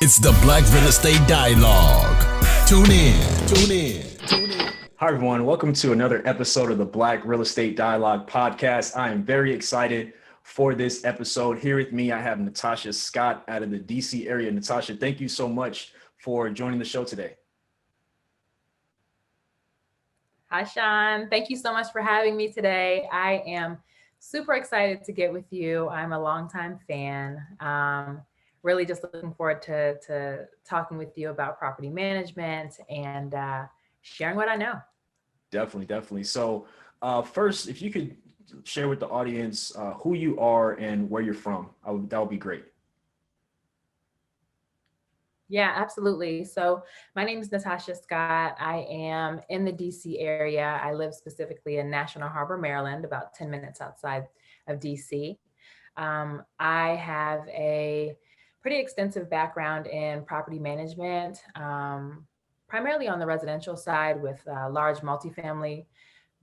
It's the Black Real Estate Dialogue. Tune in. Hi, everyone. Welcome to another episode of the Black Real Estate Dialogue podcast. I am very excited for this episode. Here with me, I have Natahcia Scott out of the DC area. Natasha, thank you so much for joining the show today. Hi, Sean. Thank you so much for having me today. I am super excited to get with you. I'm a longtime fan. Really just looking forward to talking with you about property management and sharing what I know. Definitely. So first, if you could share with the audience who you are and where you're from, that would be great. Yeah, absolutely. So my name is Natahcia Scott. I am in the DC area. I live specifically in National Harbor, Maryland, about 10 minutes outside of DC. I have a pretty extensive background in property management, primarily on the residential side with large multifamily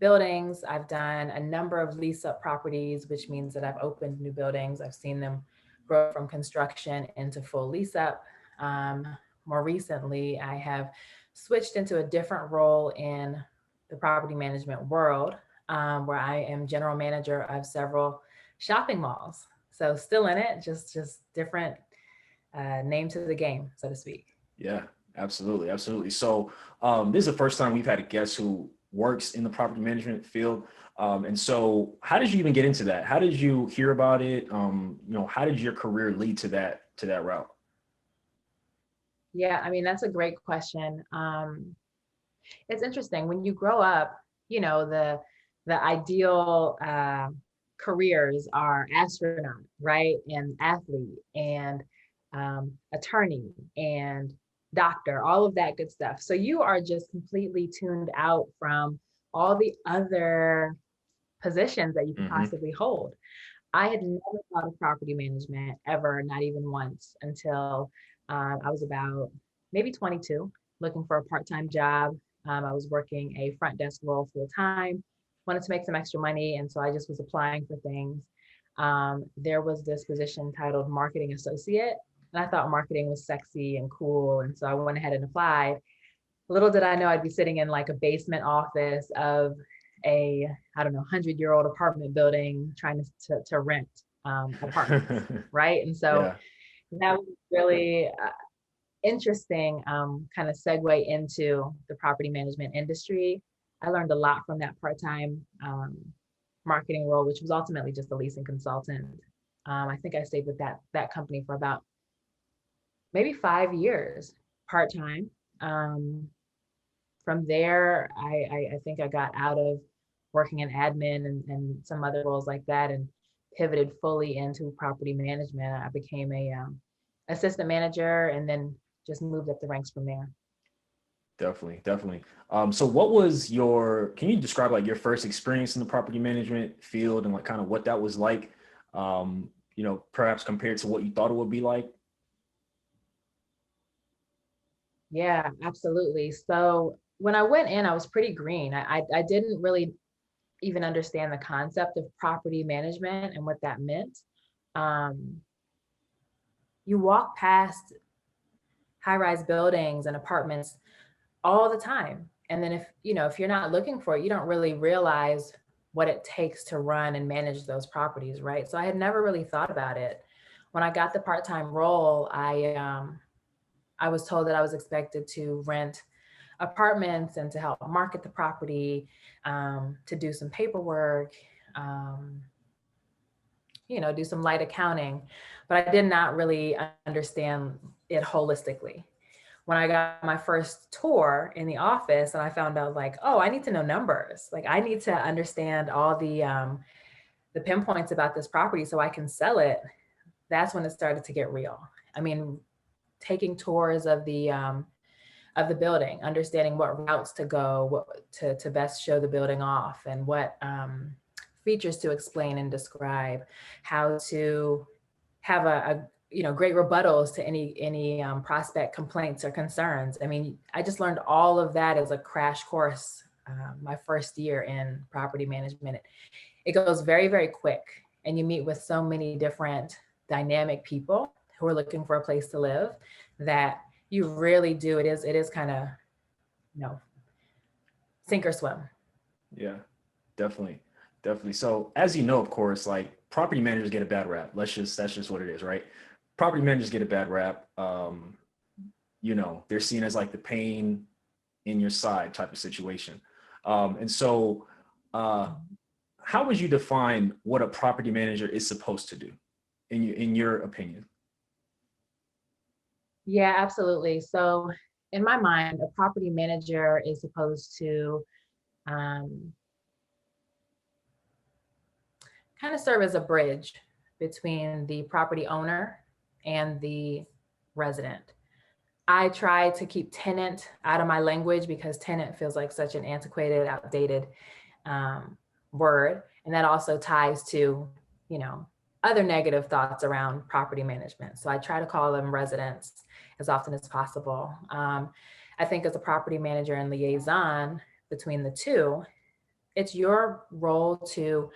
buildings. I've done a number of lease up properties, which means that I've opened new buildings. I've seen them grow from construction into full lease up. More recently, I have switched into a different role in the property management world, where I am general manager of several shopping malls. So still in it, just different name to the game, so to speak. Yeah, absolutely. So this is the first time we've had a guest who works in the property management field. And so how did you even get into that? How did you hear about it? How did your career lead to that route? Yeah, I mean, that's a great question. It's interesting when you grow up, the ideal careers are astronaut, right? And athlete and attorney and doctor, all of that good stuff. So you are just completely tuned out from all the other positions that you can possibly hold. I had never thought of property management ever, not even once, until I was about maybe 22, looking for a part-time job. I was working a front desk role full time, wanted to make some extra money. And so I just was applying for things. There was this position titled marketing associate. And I thought marketing was sexy and cool. And so I went ahead and applied. Little did I know I'd be sitting in like a basement office of a, 100-year-old apartment building trying to rent apartments, right? And so that was really interesting kind of segue into the property management industry. I learned a lot from that part-time marketing role, which was ultimately just a leasing consultant. I think I stayed with that company for about maybe 5 years part-time. From there, I think I got out of working in admin and some other roles like that and pivoted fully into property management. I became a assistant manager and then just moved up the ranks from there. Definitely. So can you describe like your first experience in the property management field and like kind of what that was like, perhaps compared to what you thought it would be like? Yeah, absolutely. So when I went in, I was pretty green. I didn't really even understand the concept of property management and what that meant. You walk past high-rise buildings and apartments all the time. And then if you're not looking for it, you don't really realize what it takes to run and manage those properties, right? So I had never really thought about it. When I got the part-time role, I was told that I was expected to rent apartments and to help market the property, to do some paperwork, do some light accounting, but I did not really understand it holistically. When I got my first tour in the office and I found out like, oh, I need to know numbers. Like I need to understand all the pinpoints about this property so I can sell it. That's when it started to get real. I mean, taking tours of the building, understanding what routes to go, what to best show the building off, and what features to explain and describe, how to have a great rebuttals to any prospect complaints or concerns. I mean, I just learned all of that as a crash course my first year in property management. It goes very, very quick, and you meet with so many different dynamic people who are looking for a place to live, that you really do, it is kind of, you know, sink or swim. Yeah, definitely. Definitely. So as you know, of course, like property managers get a bad rap. That's just what it is, right? Property managers get a bad rap. You know, they're seen as like the pain in your side type of situation. And so how would you define what a property manager is supposed to do in your opinion? Yeah, absolutely. So in my mind, a property manager is supposed to um, kind of serve as a bridge between the property owner and the resident. I try to keep tenant out of my language because tenant feels like such an antiquated, outdated um, word. And that also ties to, you know, other negative thoughts around property management. So I try to call them residents as often as possible. I think as a property manager and liaison between the two, it's your role to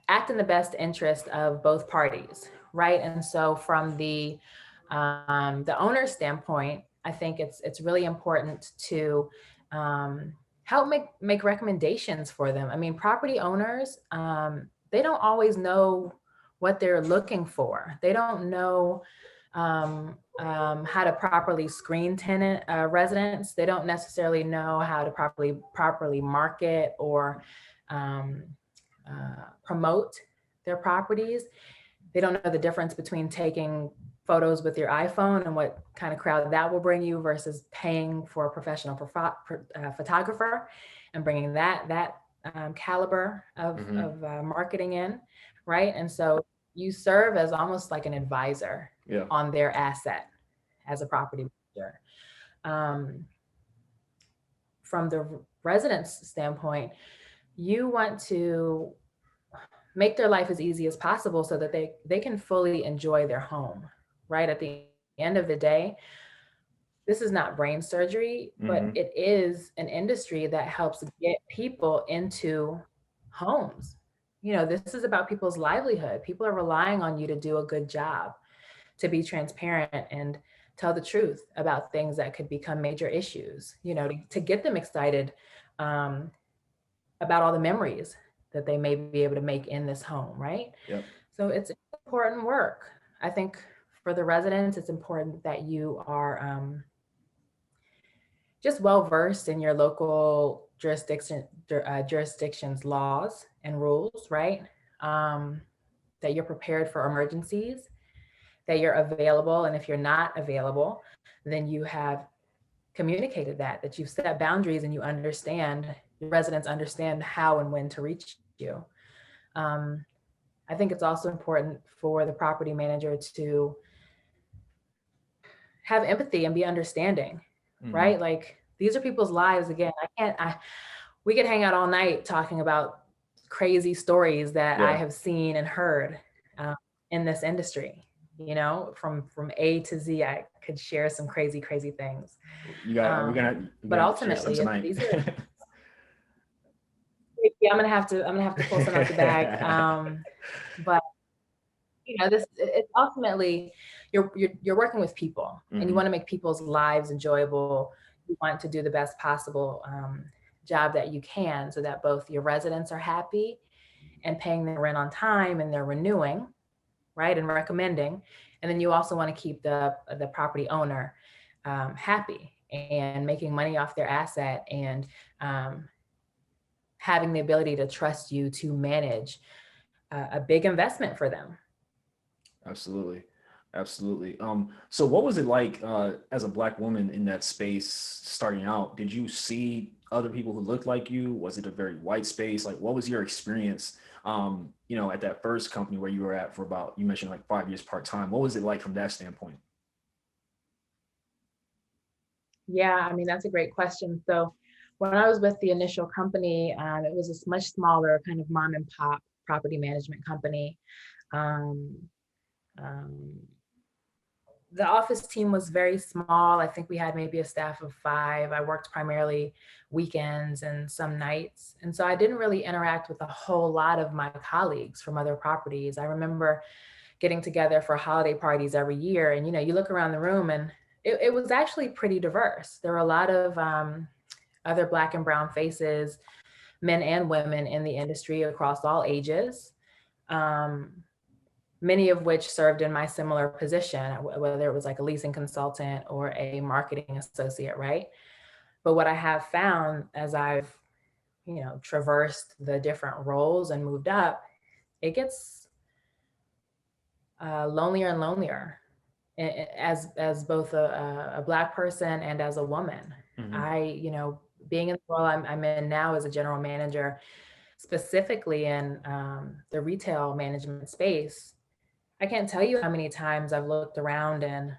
act in the best interest of both parties, right? And so from the owner's standpoint, I think it's really important to help make recommendations for them. I mean, property owners, they don't always know what they're looking for. They don't know how to properly screen tenant residents. They don't necessarily know how to properly market or um, promote their properties. They don't know the difference between taking photos with your iPhone and what kind of crowd that will bring you versus paying for a professional photographer and bringing that caliber of, Mhm. marketing in, right? And so you serve as almost like an advisor Yeah. on their asset as a property manager. From the resident's standpoint, you want to make their life as easy as possible so that they can fully enjoy their home, right? At the end of the day, this is not brain surgery, but Mhm. it is an industry that helps get people into homes. You know, this is about people's livelihood. People are relying on you to do a good job, to be transparent and tell the truth about things that could become major issues, you know, to get them excited about all the memories that they may be able to make in this home, right? Yep. So it's important work. I think for the residents, it's important that you are just well versed in your local jurisdiction's laws and rules, right? That you're prepared for emergencies, that you're available, and if you're not available, then you have communicated that you've set boundaries and you understand, your residents understand how and when to reach you. I think it's also important for the property manager to have empathy and be understanding, Mhm. right? Like these are people's lives. Again, we could hang out all night talking about crazy stories that I Yeah. have seen and heard in this industry. You know, from A to Z, I could share some crazy things. You got we're But gonna have to share some ultimately, tonight. these are, yeah, I'm gonna have to pull some out the bag. But you know, it's ultimately you're working with people, and you Mhm. want to make people's lives enjoyable. You want to do the best possible job that you can, so that both your residents are happy and paying their rent on time, and they're renewing, right, and recommending. And then you also want to keep the property owner happy and making money off their asset, and um, having the ability to trust you to manage a big investment for them. Absolutely. Absolutely. So what was it like as a Black woman in that space starting out? Did you see other people who looked like you? Was it a very white space? Like, what was your experience, you know, at that first company where you were at for about, you mentioned like 5 years part-time. What was it like from that standpoint? Yeah, I mean, that's a great question. So when I was with the initial company, it was a much smaller kind of mom and pop property management company. Um, um, the office team was very small. I think we had maybe a staff of 5. I worked primarily weekends and some nights. And so I didn't really interact with a whole lot of my colleagues from other properties. I remember getting together for holiday parties every year. And, you look around the room and it was actually pretty diverse. There were a lot of other Black and brown faces, men and women in the industry across all ages, many of which served in my similar position, whether it was like a leasing consultant or a marketing associate, right? But what I have found as I've, traversed the different roles and moved up, it gets lonelier and lonelier as both a Black person and as a woman. Mm-hmm. Being in the role I'm in now as a general manager, specifically in the retail management space, I can't tell you how many times I've looked around and,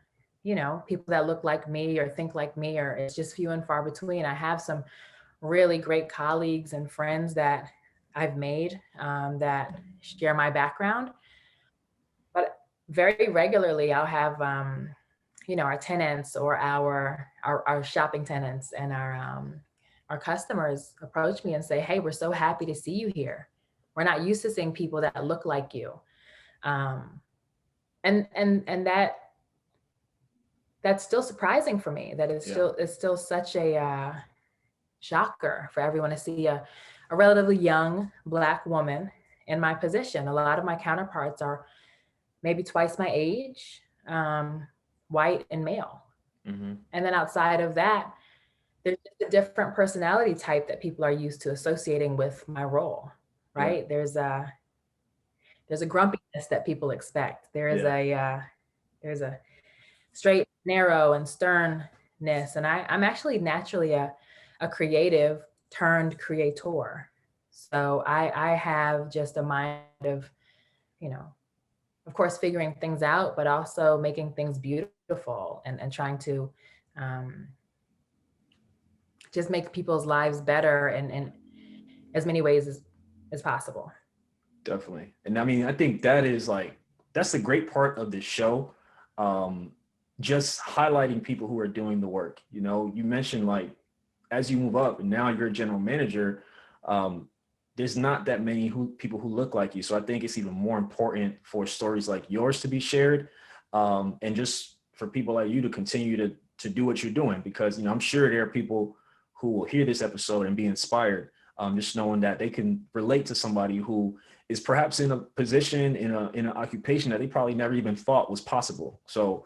people that look like me or think like me, or it's just few and far between. I have some really great colleagues and friends that I've made that share my background. But very regularly I'll have, our tenants or our shopping tenants and our customers approach me and say, "Hey, we're so happy to see you here. We're not used to seeing people that look like you." And that's still surprising for me. That it's still such a shocker for everyone to see a relatively young Black woman in my position. A lot of my counterparts are maybe twice my age, white and male. Mm-hmm. And then outside of that, there's just a different personality type that people are used to associating with my role, right? Yeah. There's a grumpiness that people expect. There's a straight, narrow, and sternness. And I'm actually naturally a creative turned creator. So I have just a mind of, of course, figuring things out, but also making things beautiful and trying to just make people's lives better in as many ways as possible. Definitely. And I mean, I think that's the great part of this show. Just highlighting people who are doing the work. You mentioned like, as you move up and now you're a general manager, there's not that many people who look like you. So I think it's even more important for stories like yours to be shared, and just for people like you to continue to do what you're doing, because, I'm sure there are people who will hear this episode and be inspired, just knowing that they can relate to somebody who is perhaps in a position, in an occupation that they probably never even thought was possible. So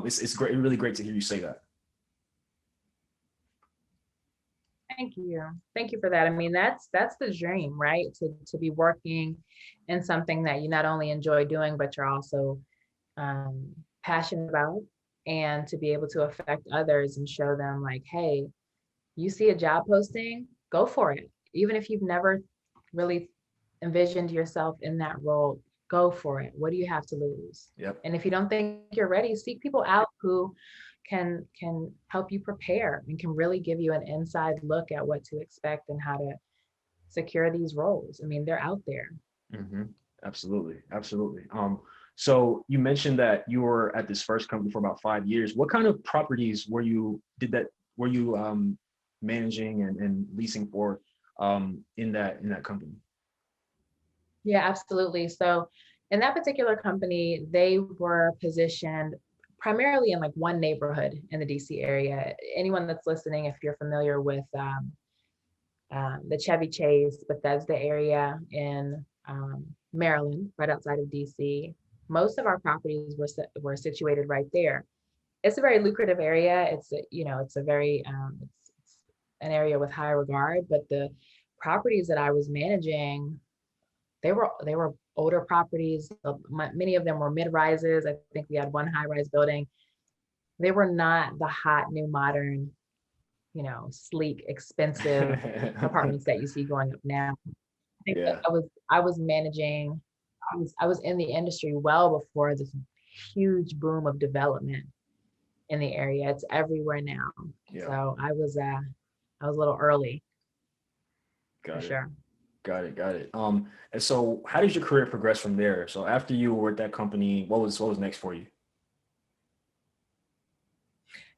it's great, really great to hear you say that. Thank you for that. I mean, that's the dream, right? To be working in something that you not only enjoy doing, but you're also passionate about, and to be able to affect others and show them like, hey, you see a job posting, go for it. Even if you've never really envisioned yourself in that role, go for it. What do you have to lose? Yep. And if you don't think you're ready, seek people out who can help you prepare and can really give you an inside look at what to expect and how to secure these roles. I mean, they're out there. Mm-hmm. Absolutely. So you mentioned that you were at this first company for about 5 years. What kind of properties were you managing and leasing for in that company? Yeah, absolutely. So in that particular company, they were positioned primarily in like one neighborhood in the DC area. Anyone that's listening, if you're familiar with the Chevy Chase, Bethesda area in Maryland, right outside of DC, most of our properties were situated right there. It's a very lucrative area. It's a very it's an area with high regard, but the properties that I was managing, they were older properties. Many of them were mid-rises. I think we had one high-rise building. They were not the hot, new, modern, sleek, expensive apartments that you see going up now. I think that I was managing. I was in the industry well before this huge boom of development in the area. It's everywhere now. Yeah. So I was a little early. Got for it. Sure. Got it. And so how did your career progress from there? So after you were at that company, what was next for you?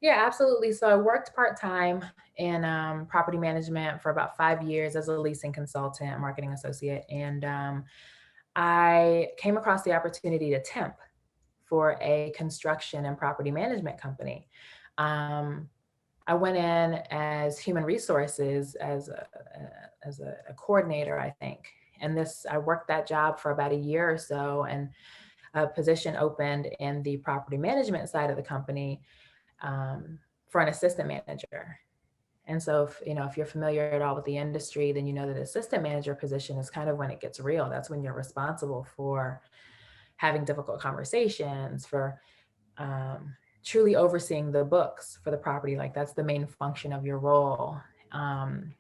Yeah, absolutely. So I worked part-time in property management for about 5 years as a leasing consultant, marketing associate. And I came across the opportunity to temp for a construction and property management company. Um, I went in as human resources as a coordinator, I think. And I worked that job for about a year or so, and a position opened in the property management side of the company, for an assistant manager. And so if you're familiar at all with the industry, then you know that assistant manager position is kind of when it gets real. That's when you're responsible for having difficult conversations, for truly overseeing the books for the property. Like that's the main function of your role. Um,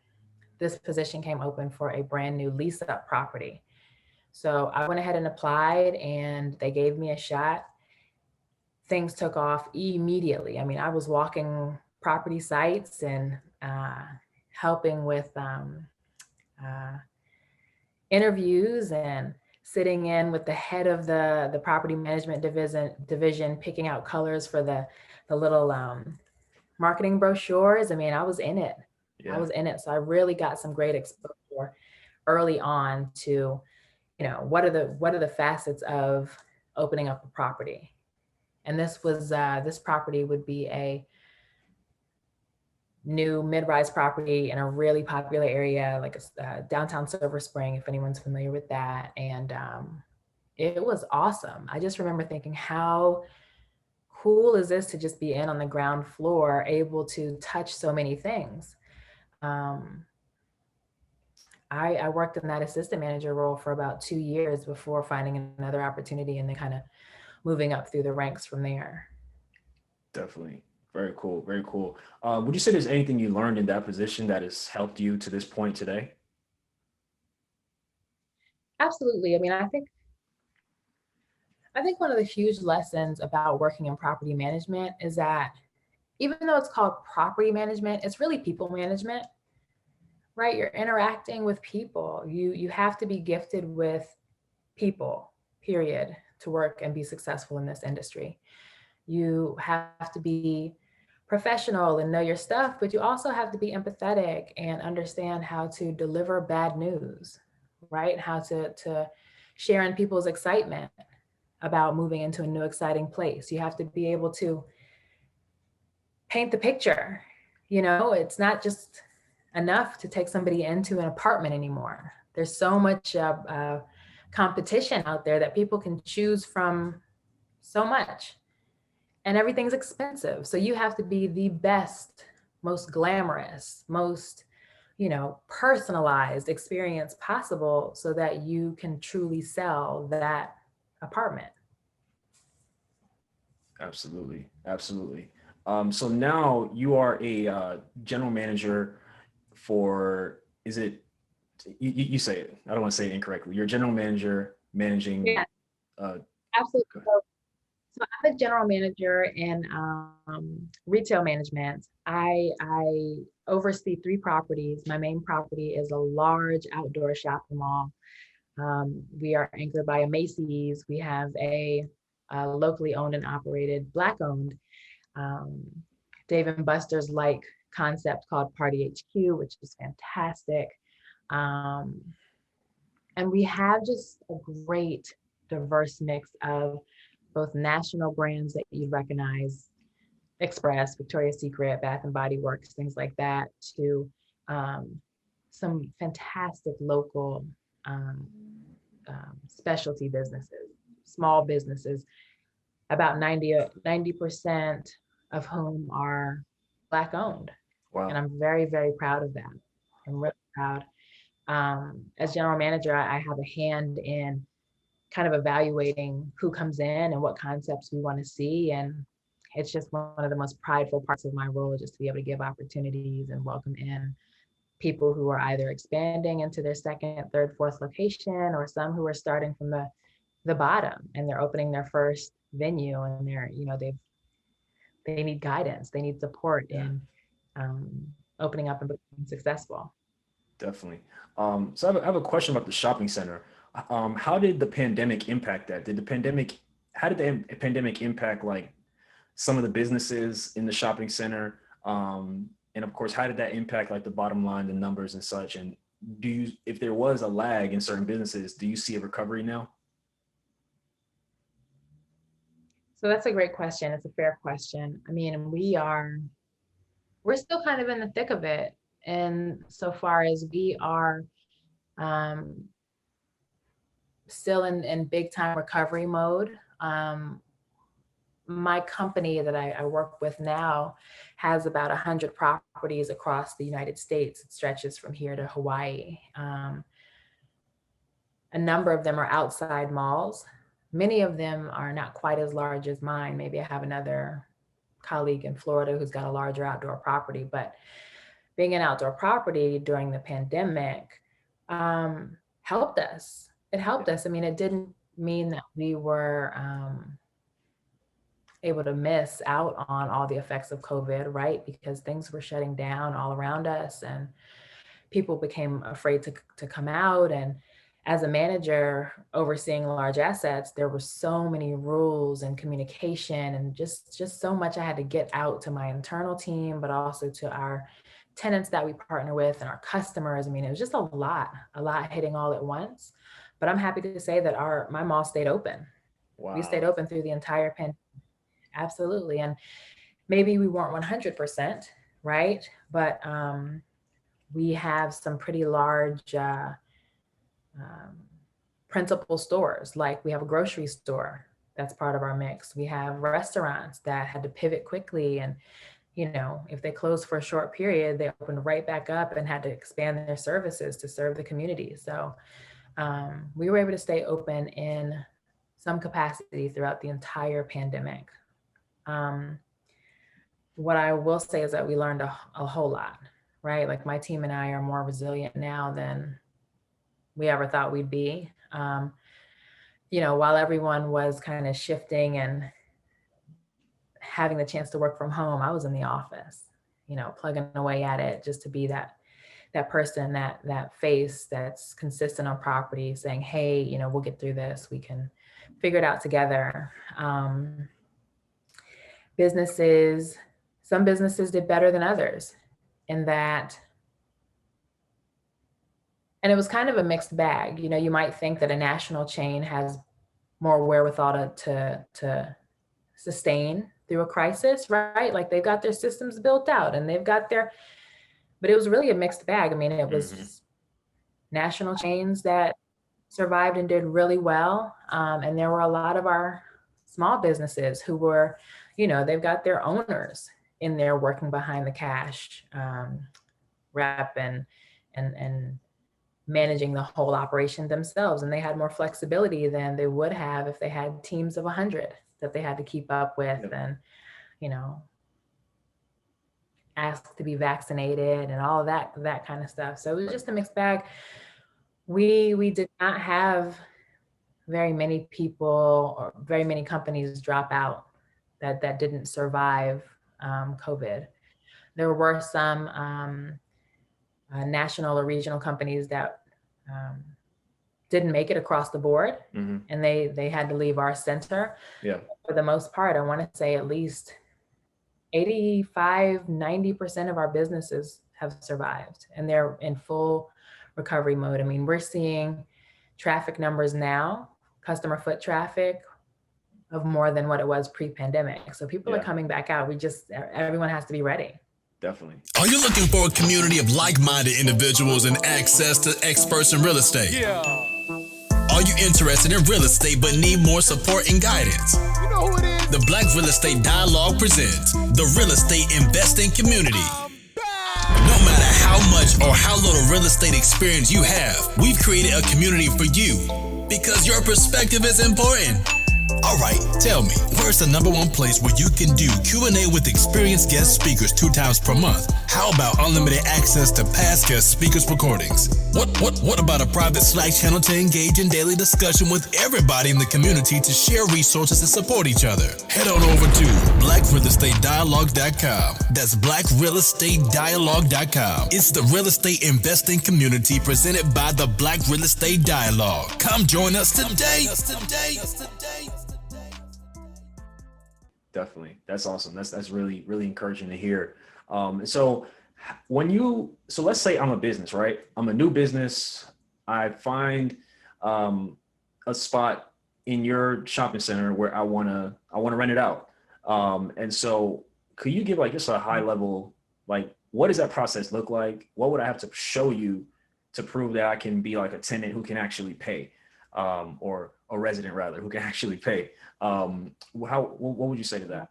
this position came open for a brand new lease up property. So I went ahead and applied, and they gave me a shot. Things took off immediately. I mean, I was walking property sites and helping with uh, interviews, and sitting in with the head of the property management division, picking out colors for the little marketing brochures. I mean, I was in it. I Yeah, was in it. So I really got some great exposure early on to, what are the facets of opening up a property. And this property would be a new mid-rise property in a really popular area, like downtown Silver Spring, if anyone's familiar with that. And it was awesome. I just remember thinking, how cool is this to just be in on the ground floor, able to touch so many things. Um, I worked in that assistant manager role for about 2 years before finding another opportunity, and then kind of moving up through the ranks from there. definitely. Very cool. Very cool. Would you say there's anything you learned in that position that has helped you to this point today? Absolutely. I mean, I think one of the huge lessons about working in property management is that even though it's called property management, it's really people management, right? You're interacting with people. You have to be gifted with people, period, to work and be successful in this industry. You have to be professional and know your stuff, but you also have to be empathetic and understand how to deliver bad news, right? How to share in people's excitement about moving into a new exciting place. You have to be able to paint the picture. It's not just enough to take somebody into an apartment anymore. There's so much competition out there that people can choose from, so much, and everything's expensive. So you have to be the best, most glamorous, most, personalized experience possible so that you can truly sell that apartment. Absolutely. Absolutely. So now you are a general manager for, is it, you say it, I don't want to say it incorrectly. You're a general manager managing, Yeah, uh, absolutely. go So I'm a general manager in retail management. I oversee 3 properties. My main property is a large outdoor shopping mall. We are anchored by a Macy's. We have a locally owned and operated Black-owned um, Dave and Buster's like concept called Party HQ, which is fantastic. Um, and we have just a great diverse mix of both national brands that you'd recognize, Express, Victoria's Secret, Bath and Body Works, things like that, to um, some fantastic local um, specialty businesses, small businesses, about 90% of whom are Black owned. And wow. I'm very, very proud of that. I'm really proud. As general manager, I have a hand in kind of evaluating who comes in and what concepts we want to see. And it's just one of the most prideful parts of my role, just to be able to give opportunities and welcome in people who are either expanding into their second, third, fourth location, or some who are starting from the bottom and they're opening their first venue, and they need guidance, they need support Yeah, in um, opening up and becoming successful. definitely. So I have a question about the shopping center. How did the pandemic impact that? How did the pandemic impact like some of the businesses in the shopping center? And of course, how did that impact like the bottom line, the numbers and such? And if there was a lag in certain businesses, do you see a recovery now? So that's a great question. It's a fair question. I mean, we're still kind of in the thick of it. And so far as we are um, still in big time recovery mode. My company that I work with now has about 100 properties across the United States. It stretches from here to Hawaii. A number of them are outside malls. Many of them are not quite as large as mine. Maybe I have another colleague in Florida who's got a larger outdoor property, but being an outdoor property during the pandemic helped us. It helped us. I mean, it didn't mean that we were able to miss out on all the effects of COVID, right? Because things were shutting down all around us and people became afraid to come out. And as a manager overseeing large assets, there were so many rules and communication and just so much I had to get out to my internal team, but also to our tenants that we partner with and our customers. I mean, it was just a lot hitting all at once. But I'm happy to say that my mall stayed open. Wow. We stayed open through the entire pandemic. Absolutely. And maybe we weren't 100%, right? But we have some pretty large principal stores. Like we have a grocery store that's part of our mix. We have restaurants that had to pivot quickly, and if they closed for a short period, they opened right back up and had to expand their services to serve the community. So we were able to stay open in some capacity throughout the entire pandemic. What I will say is that we learned a whole lot, right? Like my team and I are more resilient now than we ever thought we'd be. While everyone was kind of shifting and having the chance to work from home, I was in the office, plugging away at it just to be that person, that face that's consistent on property saying, hey, we'll get through this. We can figure it out together. Some businesses did better than others in that. And it was kind of a mixed bag. You might think that a national chain has more wherewithal to sustain through a crisis, right? Like they've got their systems built out and but it was really a mixed bag. I mean, it was national chains that survived and did really well. And there were a lot of our small businesses who were, they've got their owners in there working behind the cash rep and managing the whole operation themselves. And they had more flexibility than they would have if they had teams of 100 that they had to keep up with and, ask to be vaccinated and all that kind of stuff. So it was just a mixed bag. We did not have very many people or very many companies drop out that didn't survive COVID. There were some national or regional companies that didn't make it across the board, and they had to leave our center. Yeah. For the most part, I want to say at least 85-90% of our businesses have survived, and they're in full recovery mode. I mean, we're seeing traffic numbers now, customer foot traffic of more than what it was pre-pandemic. So people are coming back out. Everyone has to be ready. Definitely. Are you looking for a community of like-minded individuals and access to experts in real estate? Yeah. Are you interested in real estate but need more support and guidance? You know who it is. The Black Real Estate Dialogue presents the Real Estate Investing Community. No matter how much or how little real estate experience you have, we've created a community for you because your perspective is important. All right, tell me, where's the #1 place where you can do Q&A with experienced guest speakers 2 times per month? How about unlimited access to past guest speakers' recordings? What about a private Slack channel to engage in daily discussion with everybody in the community to share resources and support each other? Head on over to blackrealestatedialogue.com. That's blackrealestatedialogue.com. It's the real estate investing community presented by the Black Real Estate Dialogue. Come join us today. Definitely. That's awesome. That's really, really encouraging to hear. So So let's say I'm a business, right? I'm a new business. I find a spot in your shopping center where I wanna rent it out. And so could you give like just a high level, like what does that process look like? What would I have to show you to prove that I can be like a tenant who can actually pay, or a resident rather who can actually pay? What would you say to that?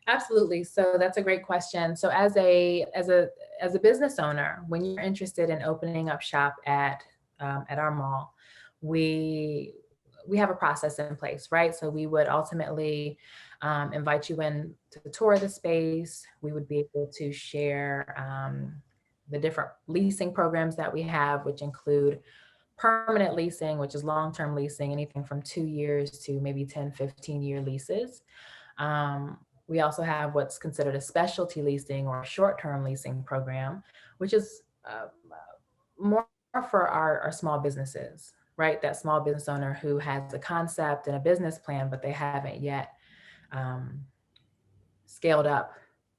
Absolutely. So that's a great question. So as a business owner, when you're interested in opening up shop at our mall, we we have a process in place, right? So we would ultimately invite you in to tour the space. We would be able to share the different leasing programs that we have, which include permanent leasing, which is long-term leasing, anything from 2 years to maybe 10, 15-year leases. Um, we also have what's considered a specialty leasing or short-term leasing program, which is more for our small businesses, right? That small business owner who has a concept and a business plan, but they haven't yet um, scaled up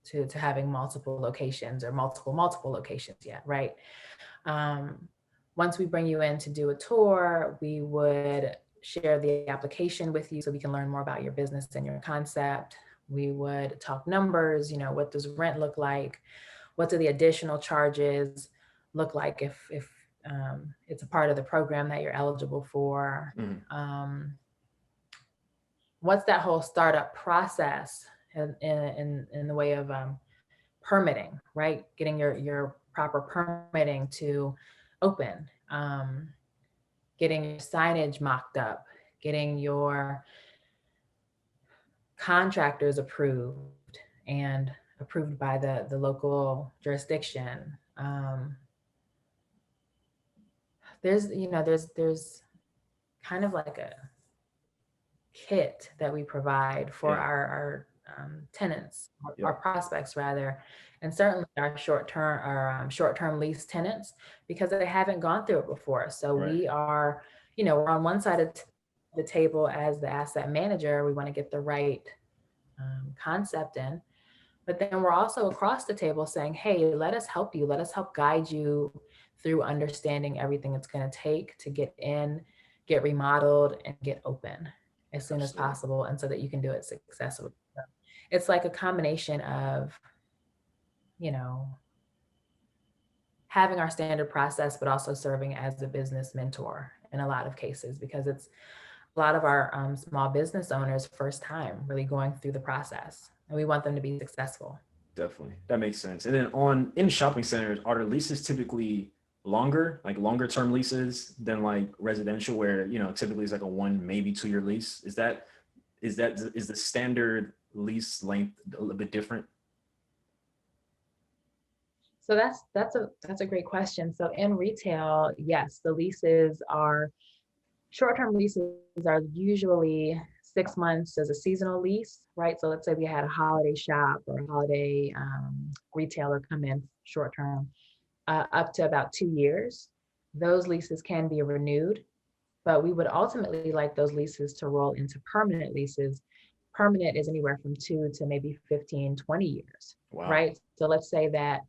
to having multiple locations or multiple locations yet, right? Um, Once we bring you in to do a tour, we would share the application with you so we can learn more about your business and your concept. We would talk numbers, what does rent look like? What do the additional charges look like if it's a part of the program that you're eligible for? Mhm. What's that whole startup process in the way of permitting, right? Getting your proper permitting to open, getting your signage mocked up, getting your contractors approved and approved by the local jurisdiction. There's kind of like a kit that we provide for Yeah. our tenants, our Yep. prospects rather, and certainly our short-term lease tenants because they haven't gone through it before. So Right. we're on one side of the table as the asset manager. We want to get the right concept in, but then we're also across the table saying, hey, let us help you. Let us help guide you through understanding everything it's going to take to get in, get remodeled, and get open as soon as Absolutely. possible, and so that you can do it successfully. So it's like a combination of, you know, having our standard process, but also serving as a business mentor in a lot of cases, because it's a lot of our small business owners' first time really going through the process, and we want them to be successful. Definitely. That makes sense. And then in shopping centers, are the leases typically longer, like longer term leases than like residential where, typically it's like a 1, maybe 2 year lease? Is the standard lease length a little bit different? So that's a great question. So in retail, yes, the leases are short-term leases are usually 6 months as a seasonal lease, right? So let's say we had a holiday shop or a holiday retailer come in short-term, up to about 2 years. Those leases can be renewed, but we would ultimately like those leases to roll into permanent leases. Permanent is anywhere from 2 to maybe 15, 20 years, Wow. right? So let's say that,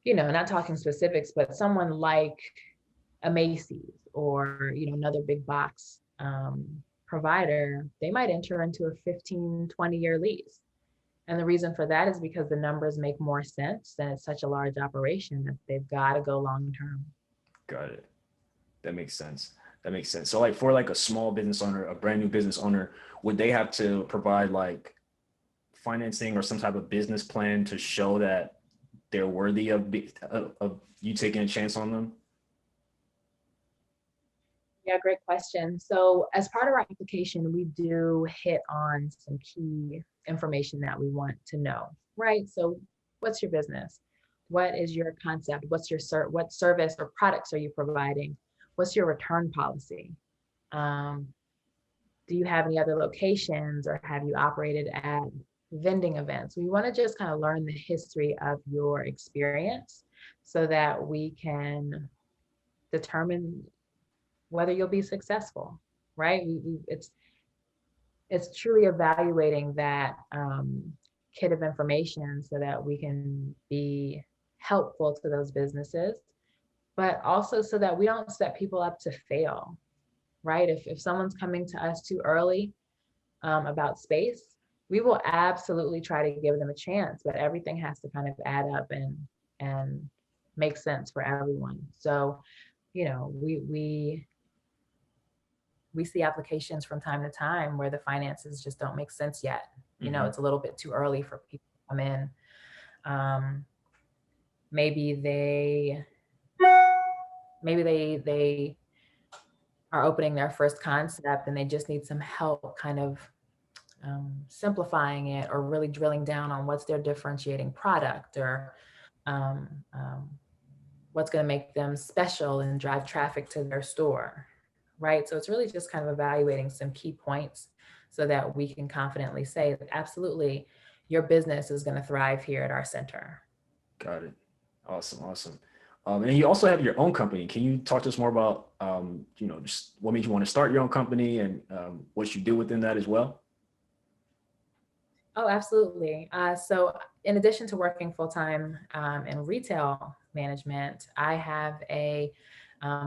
not talking specifics, but someone like a Macy's or another big box provider, they might enter into a 15, 20-year lease. And the reason for that is because the numbers make more sense, and it's such a large operation that they've got to go long term. Got it. That makes sense. That makes sense. So like for like a small business owner, a brand new business owner, would they have to provide like financing or some type of business plan to show that they're worthy of you taking a chance on them? Yeah, great question. So as part of our application, we do hit on some key information that we want to know, right? So what's your business? What is your concept? What service or products are you providing? What's your return policy? Um, do you have any other locations, or have you operated at vending events? We want to just kind of learn the history of your experience so that we can determine whether you'll be successful, right? It's truly evaluating that kit of information so that we can be helpful to those businesses, but also so that we don't set people up to fail, right? If someone's coming to us too early about space, we will absolutely try to give them a chance, but everything has to kind of add up and make sense for everyone. So, you know, we see applications from time to time where the finances just don't make sense yet. You know, it's a little bit too early for people to come in. Maybe they are opening their first concept and they just need some help kind of simplifying it or really drilling down on what's their differentiating product or um, what's going to make them special and drive traffic to their store, right? So it's really just kind of evaluating some key points so that we can confidently say that absolutely your business is going to thrive here at our center. Got it. Awesome. Awesome. And you also have your own company. Can you talk to us more about, you know, just what made you want to start your own company and what you do within that as well? Oh, absolutely. So in addition to working full-time in retail management, I have a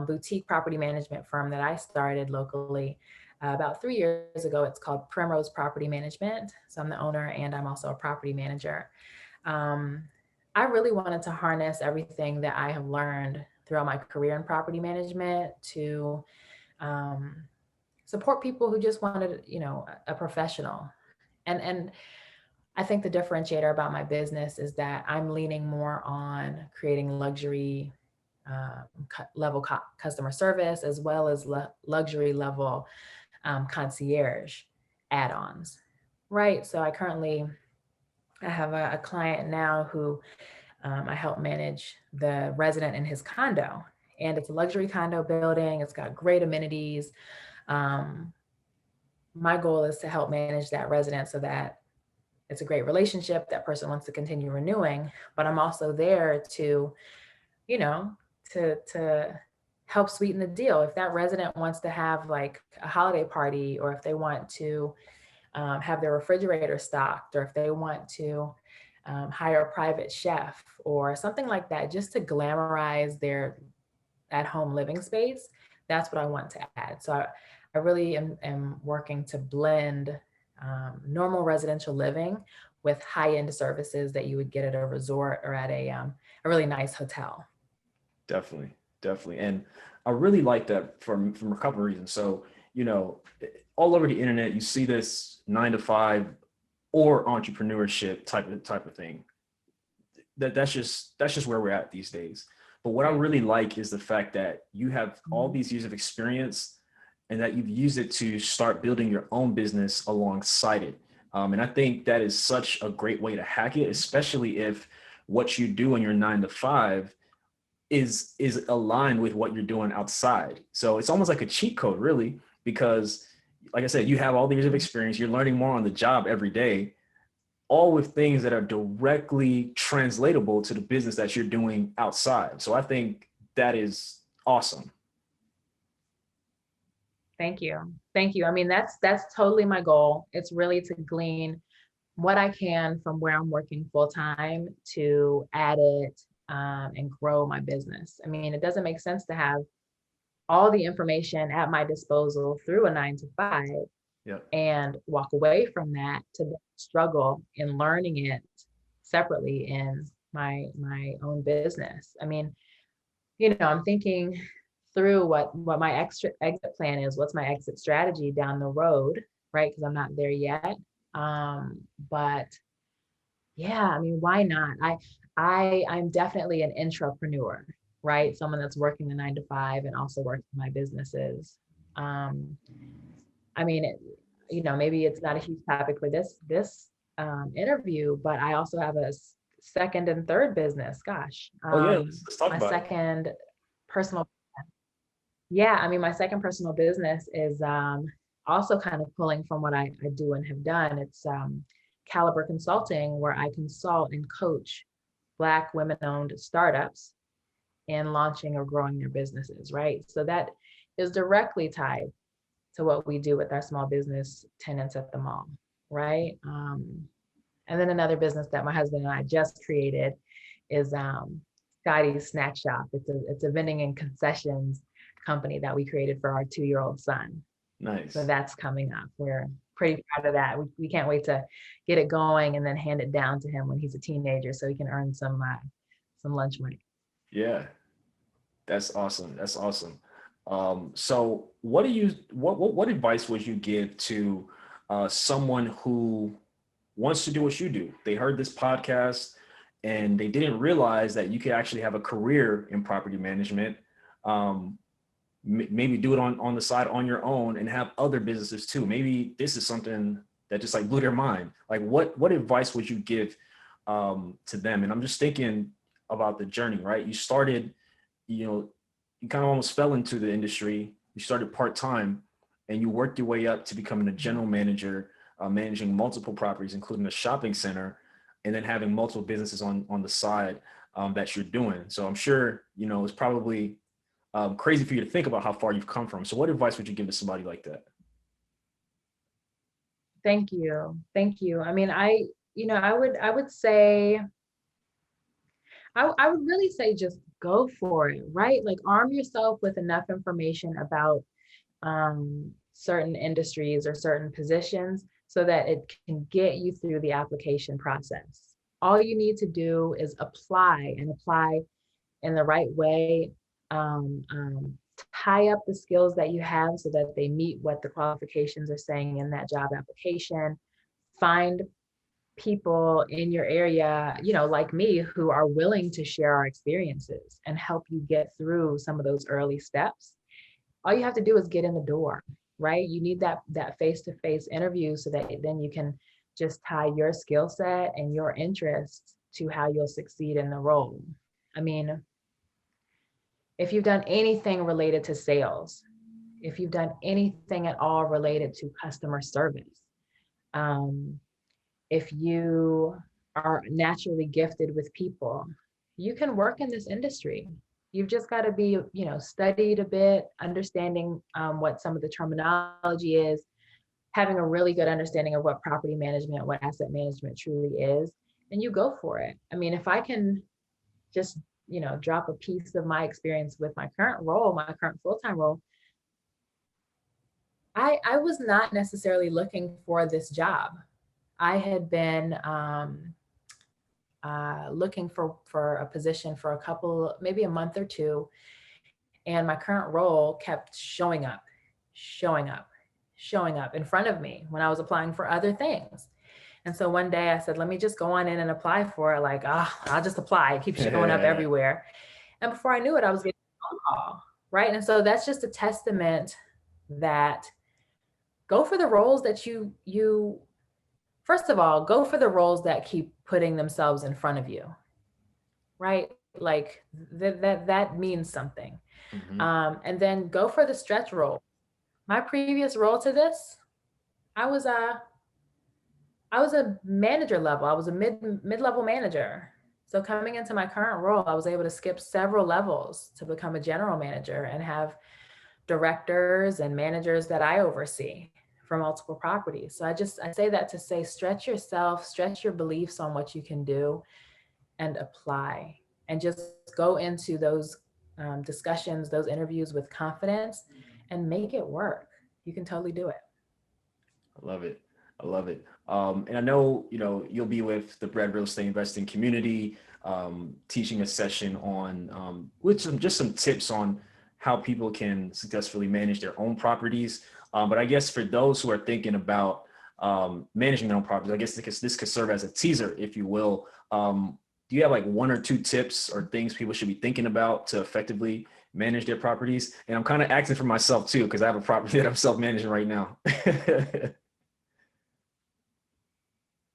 boutique property management firm that I started locally about 3 years ago. It's called Primrose Property Management. So I'm the owner and I'm also a property manager. I really wanted to harness everything that I have learned throughout my career in property management to support people who just wanted, you know, a professional. And I think the differentiator about my business is that I'm leaning more on creating luxury level customer service as well as luxury level concierge add-ons, right? So I have a client now who I help manage the resident in his condo, and it's a luxury condo building. It's got great amenities. My goal is to help manage that resident so that it's a great relationship. That person wants to continue renewing, but I'm also there to, you know, to help sweeten the deal. If that resident wants to have like a holiday party, or if they want to have their refrigerator stocked, or if they want to hire a private chef or something like that, just to glamorize their at-home living space, that's what I want to add. So I really am working to blend normal residential living with high-end services that you would get at a resort or at a really nice hotel. Definitely, definitely. And I really like that from a couple of reasons. So, you know, all over the internet, you see this 9 to 5 or entrepreneurship type of thing. That's just where we're at these days. But what I really like is the fact that you have all these years of experience and that you've used it to start building your own business alongside it. And I think that is such a great way to hack it, especially if what you do in your 9 to 5 is aligned with what you're doing outside. So it's almost like a cheat code, really, because like I said, you have all the years of experience, you're learning more on the job every day, all with things that are directly translatable to the business that you're doing outside. So I think that is awesome. Thank you. Thank you. I mean, that's totally my goal. It's really to glean what I can from where I'm working full time to add it and grow my business. I mean, it doesn't make sense to have all the information at my disposal through a 9 to 5 and walk away from that to struggle in learning it separately in my own business. I mean, you know, I'm thinking through what my exit plan is, what's my exit strategy down the road, right? Because I'm not there yet. But yeah, I mean, why not? I'm definitely an intrapreneur, right? Someone that's working the 9 to 5 and also working my businesses. I mean, you know, maybe it's not a huge topic for this interview, but I also have a second and third business. Gosh, Let's talk my about second personal. Yeah, I mean, my second personal business is also kind of pulling from what I do and have done. It's Caliber Consulting, where I consult and coach Black women-owned startups in launching or growing their businesses, right? So that is directly tied to what we do with our small business tenants at the mall, right? And then another business that my husband and I just created is Scotty's Snack Shop. It's a vending and concessions company that we created for our 2-year-old son. Nice. So that's coming up. We're pretty proud of that. We can't wait to get it going and then hand it down to him when he's a teenager so he can earn some lunch money. Yeah, that's awesome. That's awesome. So what advice would you give to someone who wants to do what you do? They heard this podcast and they didn't realize that you could actually have a career in property management. Maybe do it on the side on your own and have other businesses too. Maybe this is something that just like blew their mind. Like what advice would you give to them? And I'm just thinking about the journey, right? You started, you kind of almost fell into the industry. You started part-time and you worked your way up to becoming a general manager, managing multiple properties, including a shopping center, and then having multiple businesses on the side that you're doing. So I'm sure, it's probably crazy for you to think about how far you've come from. So what advice would you give to somebody like that? Thank you. I mean, I would say, I would really say just go for it, right? Like arm yourself with enough information about certain industries or certain positions so that it can get you through the application process. All you need to do is apply in the right way. Tie up the skills that you have so that they meet what the qualifications are saying in that job application. Find people in your area, like me, who are willing to share our experiences and help you get through some of those early steps. All you have to do is get in the door, right? You need that face-to-face interview so that then you can just tie your skill set and your interests to how you'll succeed in the role. I mean, if you've done anything related to sales, if you've done anything at all related to customer service, if you are naturally gifted with people, you can work in this industry. You've just got to be, studied a bit, understanding what some of the terminology is, having a really good understanding of what property management, what asset management truly is, and you go for it. I mean, if I can just, drop a piece of my experience with my current role, my current full-time role, I was not necessarily looking for this job. I had been looking for a position for maybe a month or two, and my current role kept showing up in front of me when I was applying for other things. And so one day I said, let me just go on in and apply for it. Like, I'll just apply. It keeps showing up everywhere. And before I knew it, I was getting a phone call, right? And so that's just a testament that go for the roles that you first of all, go for the roles that keep putting themselves in front of you, right? Like that means something. Mm-hmm. And then go for the stretch role. My previous role to this, I was a manager level. I was a mid-level manager. So coming into my current role, I was able to skip several levels to become a general manager and have directors and managers that I oversee for multiple properties. So I say that to say, stretch yourself, stretch your beliefs on what you can do, and apply, and just go into those discussions, those interviews with confidence, and make it work. You can totally do it. I love it. And I know, you'll be with the Bread Real Estate Investing community, teaching a session on, with some tips on how people can successfully manage their own properties. But I guess for those who are thinking about managing their own properties, I guess this could serve as a teaser, if you will. Do you have like 1 or 2 tips or things people should be thinking about to effectively manage their properties? And I'm kind of asking for myself too, because I have a property that I'm self-managing right now.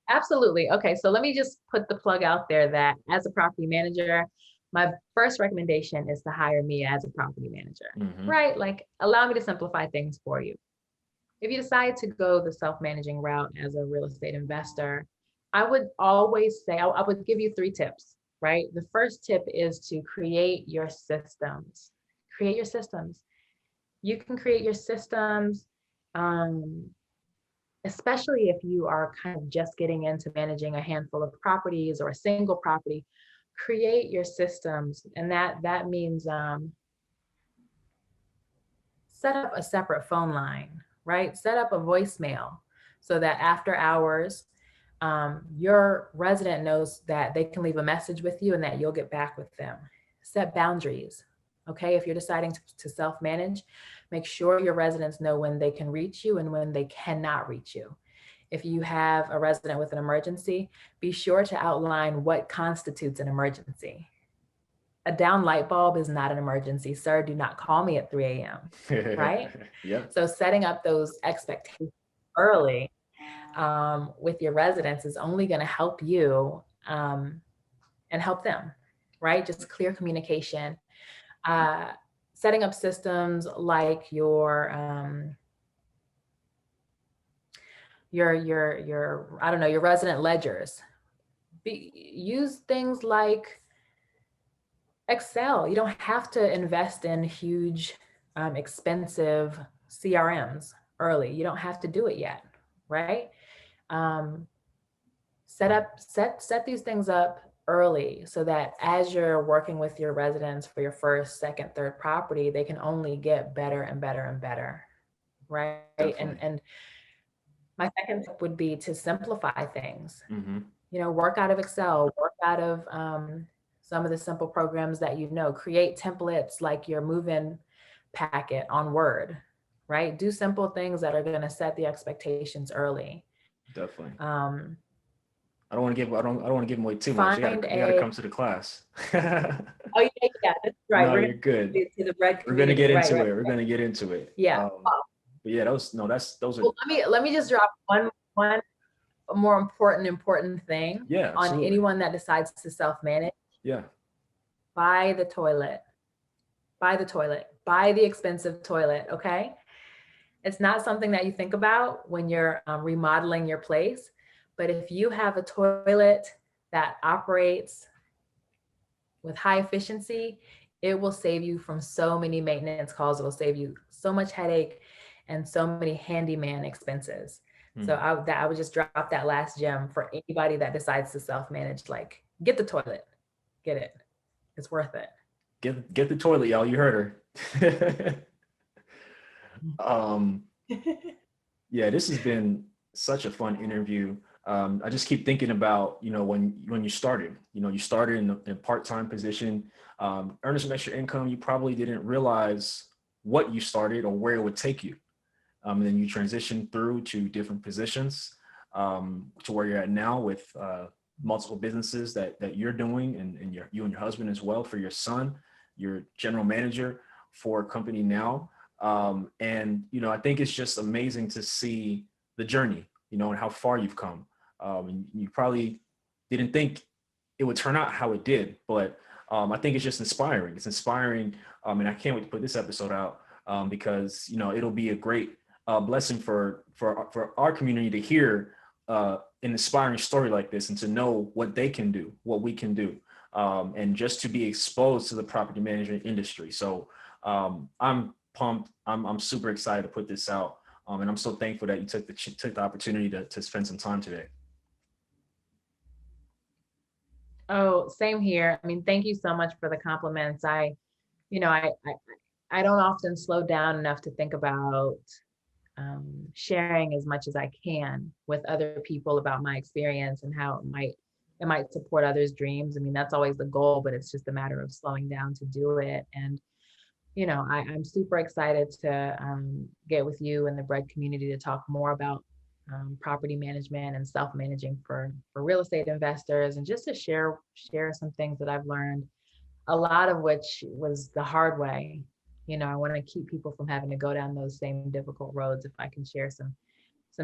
Absolutely. Okay, so let me just put the plug out there that as a property manager, my first recommendation is to hire me as a property manager, mm-hmm. right? Like, allow me to simplify things for you. If you decide to go the self-managing route as a real estate investor, I would always say, I would give you 3 tips, right? The first tip is to create your systems. Create your systems. You can create your systems especially if you are kind of just getting into managing a handful of properties or a single property, create your systems. And that means set up a separate phone line, right? Set up a voicemail so that after hours, your resident knows that they can leave a message with you and that you'll get back with them. Set boundaries. Okay, if you're deciding to self-manage, make sure your residents know when they can reach you and when they cannot reach you. If you have a resident with an emergency, be sure to outline what constitutes an emergency. A down light bulb is not an emergency, sir. Do not call me at 3 a.m., right? Yeah. So setting up those expectations early with your residents is only going to help you and help them, right? Just clear communication. Setting up systems like your I don't know, your resident ledgers. Use things like Excel. You don't have to invest in huge, expensive CRMs early. You don't have to do it yet, right? Set these things up early so that as you're working with your residents for your first, second, third property, they can only get better and better and better, right? And my second tip would be to simplify things. Mm-hmm. You know, work out of Excel, work out of some of the simple programs that you know. Create templates like your move-in packet on Word, right? Do simple things that are going to set the expectations early. Definitely. I don't want to give them away too much. You gotta come to the class. Oh yeah, that's right. No, you're good. We're gonna get into it. We're gonna get into it. Yeah. But yeah, those are. Well, let me just drop one more important thing. Yeah, on anyone that decides to self-manage. Yeah. Buy the toilet. Buy the expensive toilet. Okay. It's not something that you think about when you're remodeling your place. But if you have a toilet that operates with high efficiency, it will save you from so many maintenance calls. It will save you so much headache and so many handyman expenses. So I would just drop that last gem for anybody that decides to self-manage. Like, get the toilet, get it. It's worth it. Get the toilet, y'all. You heard her. Yeah, this has been such a fun interview. I just keep thinking about, when you started, you started in a part-time position, earning some extra income. You probably didn't realize what you started or where it would take you. And then you transitioned through to different positions to where you're at now with multiple businesses that you're doing, and you and your husband as well. For your son, you're general manager for a company now. And, I think it's just amazing to see the journey, and how far you've come. And you probably didn't think it would turn out how it did, but I think it's just inspiring. It's inspiring. And I can't wait to put this episode out because, it'll be a great blessing for our community to hear an inspiring story like this and to know what they can do, what we can do, and just to be exposed to the property management industry. So I'm pumped. I'm super excited to put this out. And I'm so thankful that you took the opportunity to spend some time today. Oh, same here. I mean, thank you so much for the compliments. I don't often slow down enough to think about sharing as much as I can with other people about my experience and how it might support others' dreams. I mean, that's always the goal, but it's just a matter of slowing down to do it. And I'm super excited to get with you and the bread community to talk more about property management and self-managing for real estate investors, and just to share some things that I've learned, a lot of which was the hard way. I want to keep people from having to go down those same difficult roads if I can share some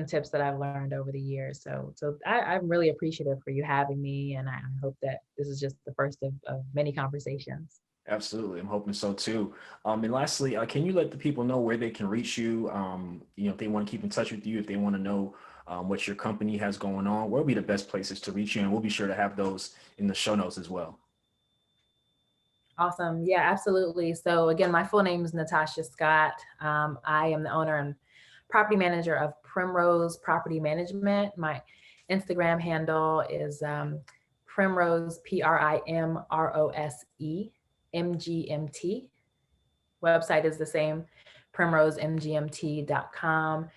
tips that I've learned over the years. So I'm really appreciative for you having me, and I hope that this is just the first of many conversations. Absolutely. I'm hoping so too. And lastly, can you let the people know where they can reach you? If they want to keep in touch with you, if they want to know what your company has going on, where will be the best places to reach you? And we'll be sure to have those in the show notes as well. Awesome. Yeah, absolutely. So again, my full name is Natahcia Scott. I am the owner and property manager of Primrose Property Management. My Instagram handle is Primrose, Primrose, MGMT. Website is the same, primrosemgmt.com.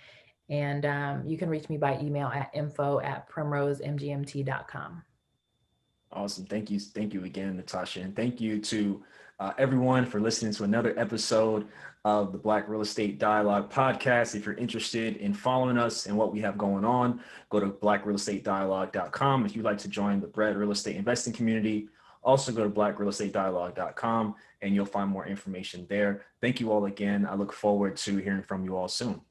And you can reach me by email at info@primrosemgmt.com. Awesome. Thank you. Thank you again, Natasha. And thank you to everyone for listening to another episode of the Black Real Estate Dialogue podcast. If you're interested in following us and what we have going on, go to blackrealestatedialogue.com. If you'd like to join the Bread Real Estate Investing community, also go to blackrealestatedialogue.com and you'll find more information there. Thank you all again. I look forward to hearing from you all soon.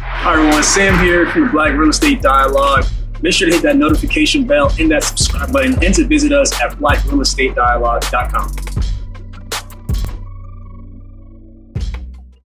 Hi everyone, Sam here from the Black Real Estate Dialogue. Make sure to hit that notification bell and that subscribe button and to visit us at blackrealestatedialogue.com.